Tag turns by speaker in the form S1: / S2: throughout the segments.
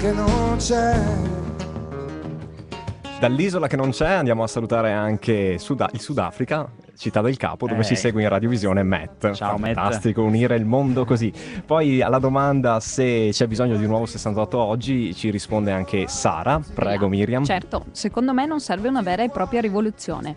S1: che non c'è.
S2: Dall'isola che non c'è andiamo a salutare anche il Sudafrica, Città del Capo, dove si segue in radiovisione Matt.
S3: Ciao, Matt.
S2: Fantastico unire il mondo così. Poi alla domanda se c'è bisogno di un nuovo 68 oggi ci risponde anche Sara. Prego Miriam.
S4: Certo, secondo me non serve una vera e propria rivoluzione.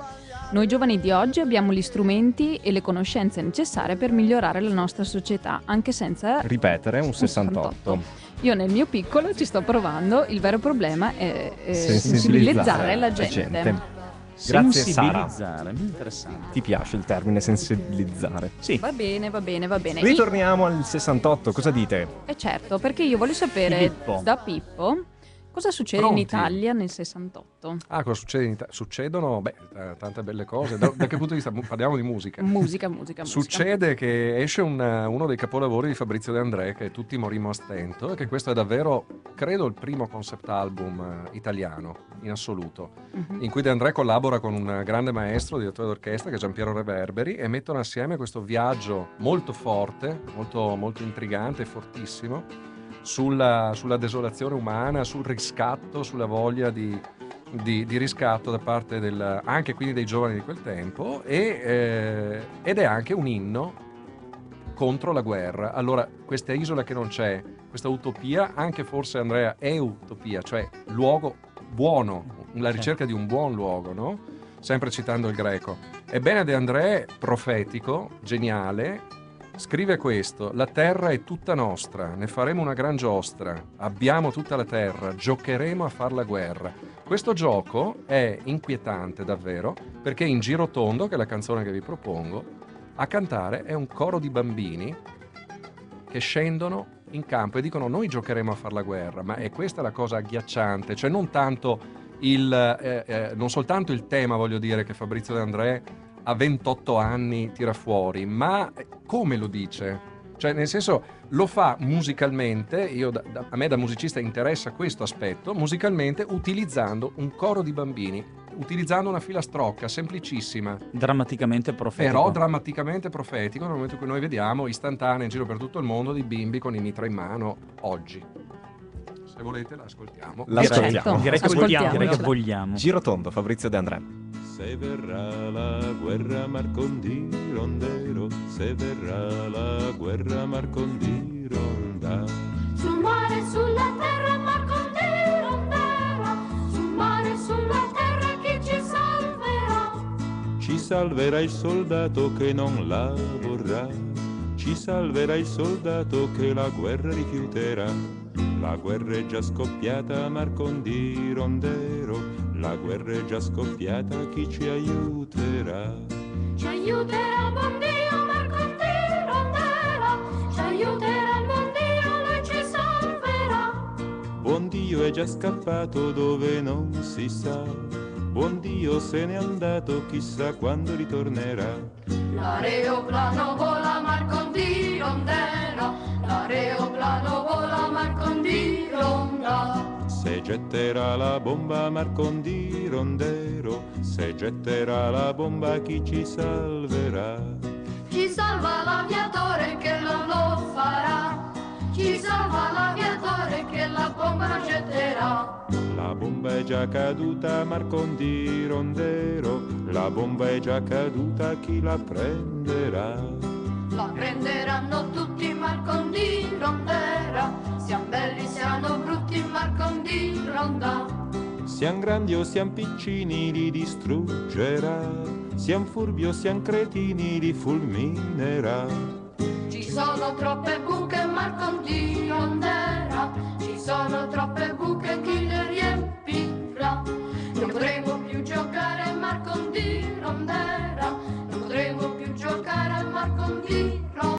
S4: Noi giovani di oggi abbiamo gli strumenti e le conoscenze necessarie per migliorare la nostra società, anche senza
S2: ripetere un 68.
S4: Io nel mio piccolo ci sto provando, il vero problema è
S2: sensibilizzare
S4: la gente.
S2: Grazie Sara.
S3: Sensibilizzare, interessante.
S2: Ti piace il termine sensibilizzare?
S3: Sì.
S4: Va bene.
S2: Ritorniamo al 68, cosa dite?
S4: Certo, perché io voglio sapere
S3: Pippo.
S4: da Pippo cosa succede
S1: Pronti?
S4: in Italia nel 68.
S1: Ah, cosa succede in Italia? Succedono, tante belle cose. Da che punto di vista? Parliamo di musica.
S4: Musica.
S1: Succede che esce uno dei capolavori di Fabrizio De André, che tutti morimmo a stento, e che questo è davvero, credo, il primo concept album italiano in assoluto, in cui De André collabora con un grande maestro, direttore d'orchestra, che è Giampiero Reverberi, e mettono assieme questo viaggio molto forte, molto, molto intrigante e fortissimo, sulla desolazione umana, sul riscatto, sulla voglia di riscatto da parte anche quindi dei giovani di quel tempo, ed è anche un inno contro la guerra. Allora, questa isola che non c'è, questa utopia, anche forse Andrea è utopia, cioè luogo buono, la ricerca di un buon luogo, no? Sempre citando il greco. Ebbene, De André, profetico, geniale, scrive questo: la terra è tutta nostra, ne faremo una gran giostra, abbiamo tutta la terra, giocheremo a far la guerra. Questo gioco è inquietante davvero, perché in Giro Tondo, che è la canzone che vi propongo, a cantare è un coro di bambini che scendono in campo e dicono: noi giocheremo a far la guerra. Ma è questa la cosa agghiacciante, cioè non tanto non soltanto il tema, voglio dire, che Fabrizio De André a 28 anni tira fuori, ma come lo dice? Cioè, nel senso, lo fa musicalmente. A me da musicista interessa questo aspetto, musicalmente, utilizzando un coro di bambini, utilizzando una filastrocca semplicissima,
S3: Drammaticamente profetico.
S1: però drammaticamente profetico, nel momento in cui noi vediamo istantanee in giro per tutto il mondo di bimbi con i mitra in mano oggi. Se volete l'ascoltiamo.
S2: L'ascoltiamo.
S3: Direi che vogliamo.
S2: Giro Tondo, Fabrizio De André.
S5: Se verrà la guerra Marcondi rondero, se verrà la guerra Marcondi ronda.
S6: Sul mare, sulla terra Marcondi rondera, sul mare, sulla terra chi ci salverà?
S5: Ci salverà il soldato che non la vorrà, ci salverà il soldato che la guerra rifiuterà. La guerra è già scoppiata Marcondi rondero, la guerra è già scoppiata, chi ci aiuterà?
S6: Ci aiuterà il buon Dio Marcondi rondera, ci aiuterà il buon Dio, lui ci salverà.
S5: Buon Dio è già scappato dove non si sa, buon Dio se n'è andato, chissà quando ritornerà.
S6: L'aeroplano vola Marcondi rondera, l'aeroplano vola Marcondi ronda.
S5: Se getterà la bomba Marcondi rondero, se getterà la bomba chi ci salverà?
S6: Ci salva l'aviatore che non lo farà, ci salva l'aviatore che la bomba getterà.
S5: La bomba è già caduta Marcondi rondero, la bomba è già caduta, chi la prenderà?
S6: La prenderanno tutti Marcondi rondera, siamo belli, siamo brutti Marcondi ronda.
S5: Siam grandi o siam piccini li distruggerà, siam furbi o siam cretini li fulminerà.
S6: Ci sono troppe buche